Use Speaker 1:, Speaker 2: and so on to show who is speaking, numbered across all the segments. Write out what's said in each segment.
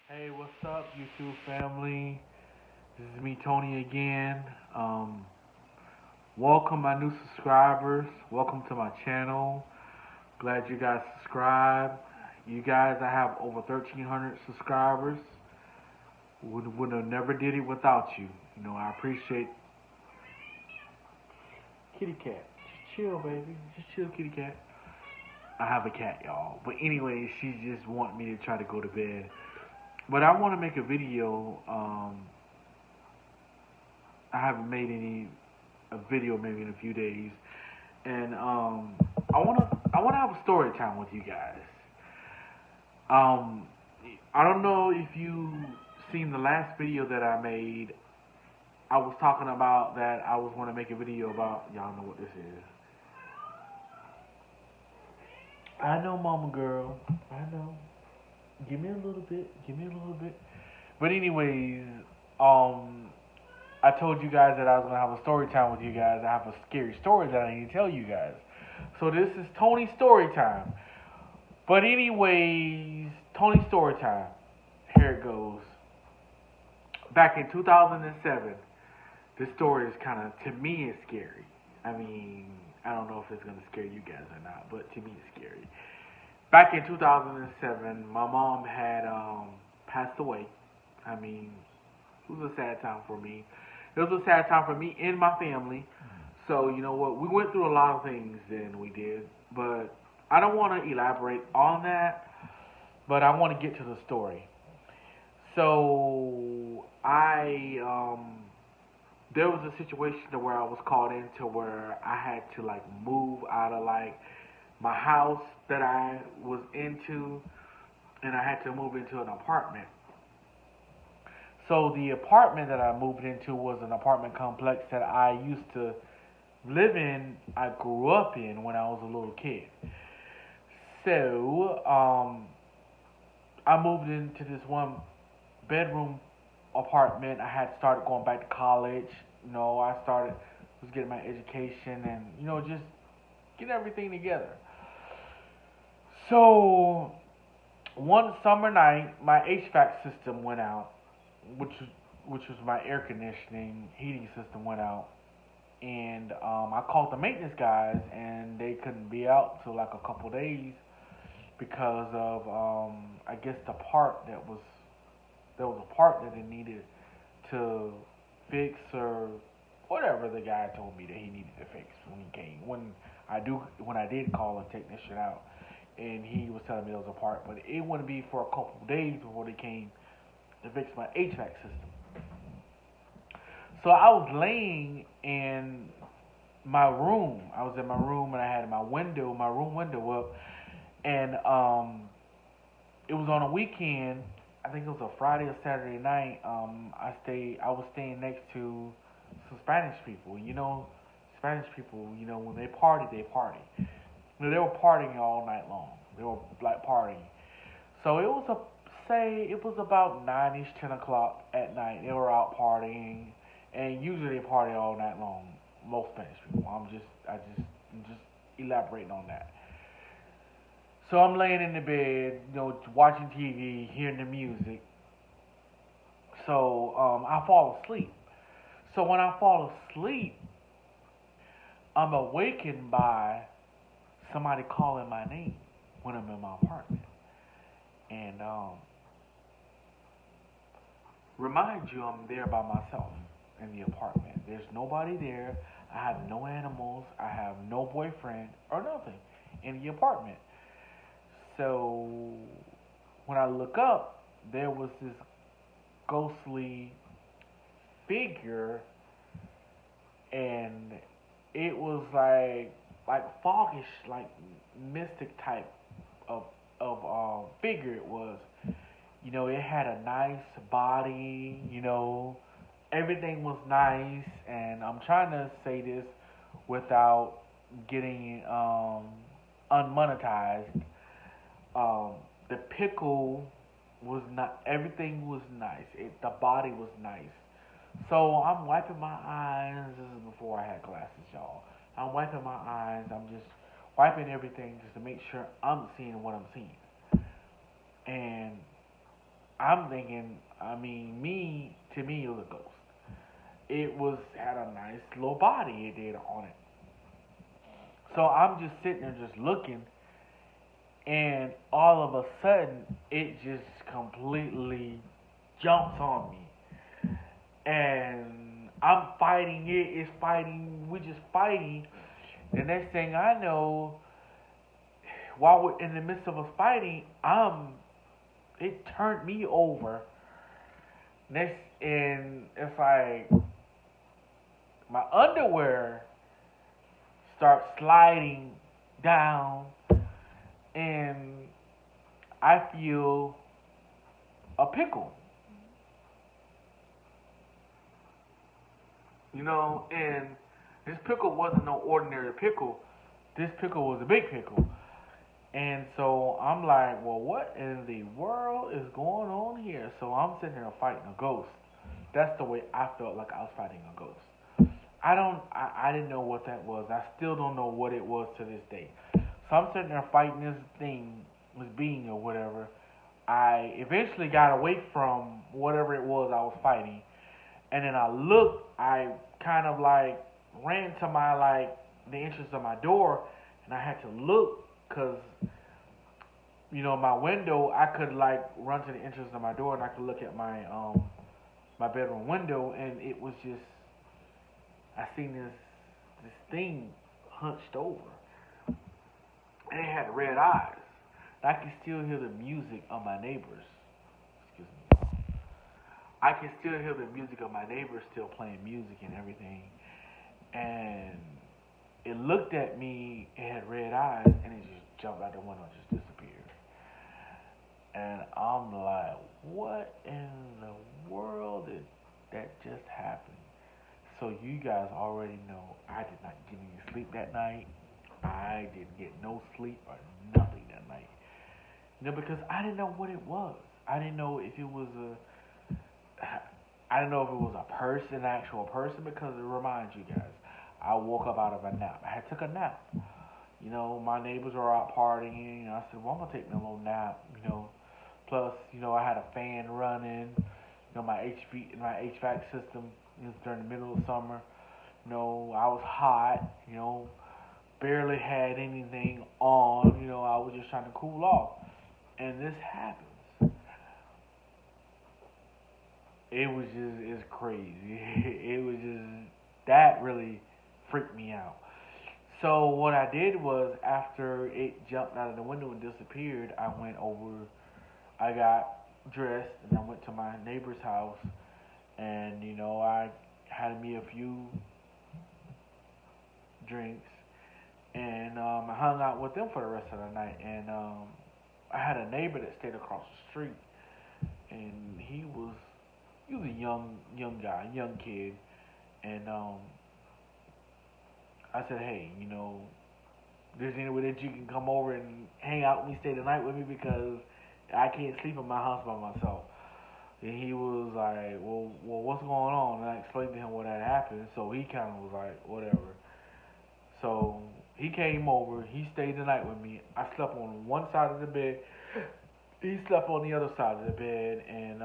Speaker 1: Hey, what's up, YouTube family? This is me, Tony, again. Welcome, my new subscribers. Welcome to my channel. Glad you guys subscribe. You guys, I have over 1,300 subscribers. Would have never did it without you. I appreciate kitty cat. Just chill, baby. Just chill, kitty cat. I have a cat, y'all. But anyway, she just want me to try to go to bed. But I want to make a video. I haven't made a video maybe in a few days, and I wanna have a story time with you guys. Um, I don't know if you seen the last video that I made. I was talking about that I was going to make a video about. Y'all know what this is. I know, mama girl. I know. Give me a little bit. Give me a little bit. But anyways, um, I told you guys that I was gonna have a story time with you guys. I have a scary story that I need to tell you guys. So this is Tony's story time. But anyways, Tony's story time. Here it goes. Back in 2007, this story is kind of, to me, it's scary. I mean, I don't know if it's gonna scare you guys or not, but to me, it's scary. Back in 2007, my mom had passed away. I mean, it was a sad time for me. It was a sad time for me and my family. So, you know what? We went through a lot of things then we did. But I don't want to elaborate on that. But I want to get to the story. So, there was a situation to where I was called into where I had to like move out of like my house that I was into, and I had to move into an apartment. So the apartment that I moved into was an apartment complex that I used to live in. I grew up in when I was a little kid. So I moved into this one bedroom apartment. I had started going back to college. I started was getting my education and just get everything together. So one summer night, my HVAC system went out, which was my air conditioning heating system went out, and I called the maintenance guys, and they couldn't be out till like a couple days because of I guess there was a part that they needed to fix or whatever the guy told me that he needed to fix when he came when I did call a technician out, and he was telling me there was a part, but it wouldn't be for a couple of days before they came to fix my HVAC system. So I was laying in my room. I was in my room and I had my room window up, and it was on a weekend. I think it was a Friday or Saturday night. I was staying next to some Spanish people. Spanish people. When they party, they party. They were partying all night long. They were like partying. So it was about 9ish, 10 o'clock at night. They were out partying, and usually they party all night long. Most Spanish people. I'm just elaborating on that. So I'm laying in the bed, watching TV, hearing the music. So I fall asleep. So when I fall asleep, I'm awakened by somebody calling my name when I'm in my apartment. And remind you, I'm there by myself in the apartment. There's nobody there. I have no animals. I have no boyfriend or nothing in the apartment. So when I look up, there was this ghostly figure, and it was like foggish, like mystic type of figure. It was. It had a nice body. Everything was nice, and I'm trying to say this without getting unmonetized. The pickle was not. Everything was nice. The body was nice. So I'm wiping my eyes. This is before I had glasses, y'all. I'm wiping my eyes. I'm just wiping everything just to make sure I'm seeing what I'm seeing. And I'm thinking, I mean, to me, it was a ghost. It was had a nice little body it did on it. So I'm just sitting there just looking, and all of a sudden, it just completely jumps on me, and I'm fighting it. It's fighting. We're just fighting. The next thing I know, while we're in the midst of us fighting, it turned me over. Next, and it's like my underwear starts sliding down, and I feel a pickle, and this pickle wasn't no ordinary pickle. This pickle was a big pickle. And so I'm like, well, what in the world is going on here? So I'm sitting here fighting a ghost. That's the way I felt like I was fighting a ghost. I didn't know what that was. I still don't know what it was to this day. So I'm sitting there fighting this thing, this being or whatever. I eventually got away from whatever it was I was fighting. And then I kind of like ran to my, like, the entrance of my door, and I had to look because, my window, I could like run to the entrance of my door and I could look at my bedroom window, and it was just, I seen this thing hunched over, and it had red eyes. I can still hear the music of my neighbors. Excuse me. I can still hear the music of my neighbors still playing music and everything. And it looked at me, it had red eyes, and it just jumped out the window and just disappeared. And I'm like, what in the world did that just happen? So you guys already know I did not get any sleep that night. I didn't get no sleep or nothing that night. Because I didn't know what it was. I didn't know if it was I didn't know if it was a person, an actual person, because it reminds you guys, I woke up out of a nap. I had took a nap. My neighbors were out partying, and I said, well, I'm gonna take me a little nap. Plus, I had a fan running. My HVAC system. It was during the middle of summer. I was hot. Barely had anything on. I was just trying to cool off, and this happens. It was just, it's crazy. It was just, that really freaked me out. So what I did was, after it jumped out of the window and disappeared, I got dressed, and I went to my neighbor's house, and I had me a few drinks, and I hung out with them for the rest of the night. And I had a neighbor that stayed across the street, and he was a young guy, young kid, and I said, hey, there's any way that you can come over and hang out with me, stay the night with me, because I can't sleep in my house by myself. And he was like, well, what's going on? And I explained to him what had happened, so he kind of was like, whatever. So he came over, he stayed the night with me. I slept on one side of the bed, he slept on the other side of the bed, and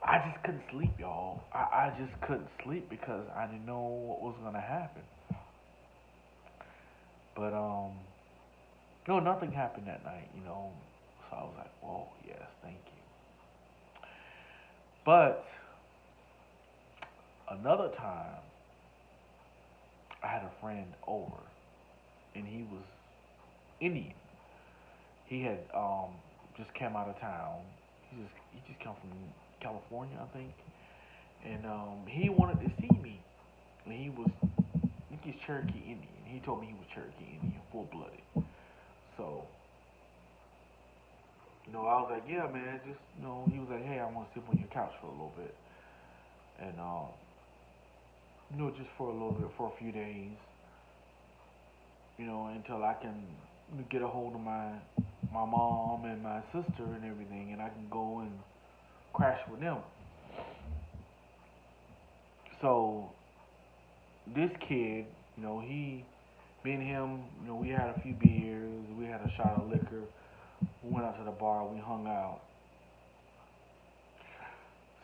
Speaker 1: I just couldn't sleep, y'all. I just couldn't sleep because I didn't know what was gonna happen. But no, nothing happened that night. So I was like, "Whoa, yes, thank you." But another time, I had a friend over, and he was Indian. He had just came out of town. He just come from California, I think, and he wanted to see me. And I think he's Cherokee Indian. He told me he was Cherokee Indian, full blooded. So I was like, yeah, man, just he was like, hey, I want to sleep on your couch for a little bit, and just for a little bit, for a few days, until I can get a hold of my mom and my sister and everything, and I can go and crash with them. So this kid, me and him, we had a few beers, we had a shot of liquor, we went out to the bar, we hung out,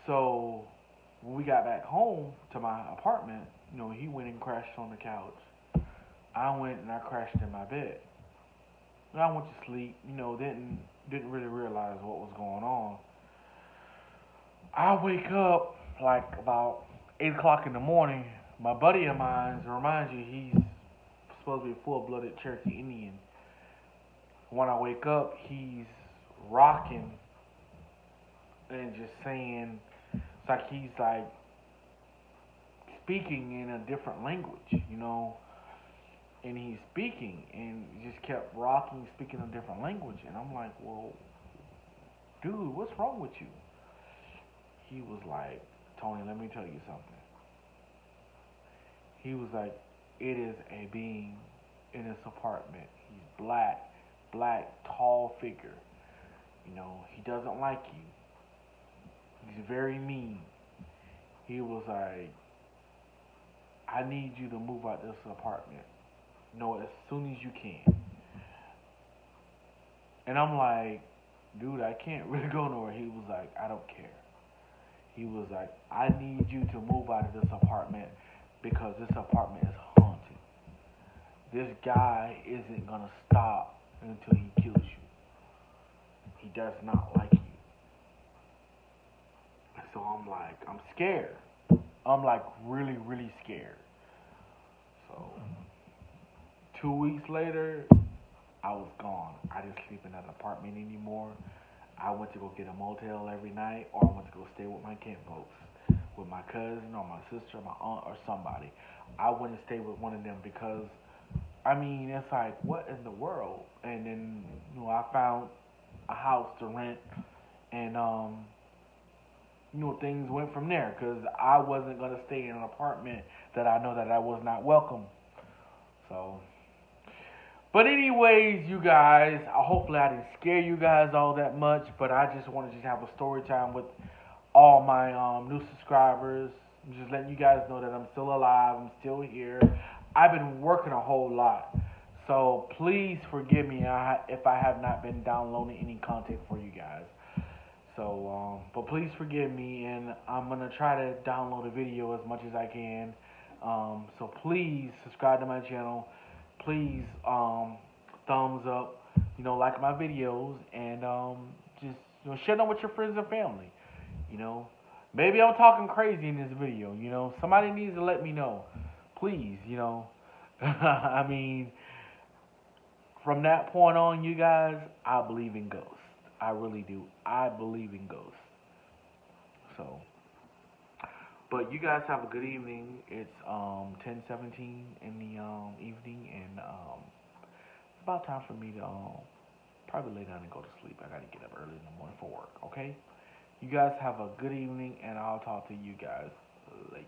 Speaker 1: So when we got back home to my apartment, he went and crashed on the couch. I went and I crashed in my bed. And I went to sleep. Didn't really realize what was going on. I wake up like about 8 o'clock in the morning. My buddy of mine, reminds you, he's supposed to be a full-blooded Cherokee Indian. When I wake up, he's rocking and just saying, it's like he's like speaking in a different language. And he's speaking and he just kept rocking, speaking a different language. And I'm like, well, dude, what's wrong with you? He was like, Tony, let me tell you something. He was like, it is a being in this apartment. He's black, tall figure. He doesn't like you. He's very mean. He was like, I need you to move out this apartment. As soon as you can. And I'm like, dude, I can't really go nowhere. He was like, I don't care. He was like, I need you to move out of this apartment because this apartment is haunted. This guy isn't going to stop until he kills you. He does not like you. So I'm like, I'm scared. I'm like really, really scared. So 2 weeks later, I was gone. I didn't sleep in that apartment anymore. I went to go get a motel every night, or I went to go stay with my kin folks, with my cousin or my sister, my aunt or somebody. I went and stayed with one of them because, it's like, what in the world? And then, I found a house to rent, and things went from there because I wasn't gonna stay in an apartment that I know that I was not welcome. So. But anyways, you guys, hopefully I didn't scare you guys all that much, but I just want to just have a story time with all my new subscribers. I'm just letting you guys know that I'm still alive, I'm still here. I've been working a whole lot, so please forgive me if I have not been downloading any content for you guys. So, but please forgive me, and I'm going to try to download a video as much as I can. So please subscribe to my channel. Please thumbs up, like my videos, and just share them with your friends and family. Maybe I'm talking crazy in this video. Somebody needs to let me know, please. From that point on, you guys, I believe in ghosts. I really do. I believe in ghosts. So. But you guys have a good evening. It's 10:17 in the evening, and it's about time for me to probably lay down and go to sleep. I gotta get up early in the morning for work. Okay. You guys have a good evening, and I'll talk to you guys later.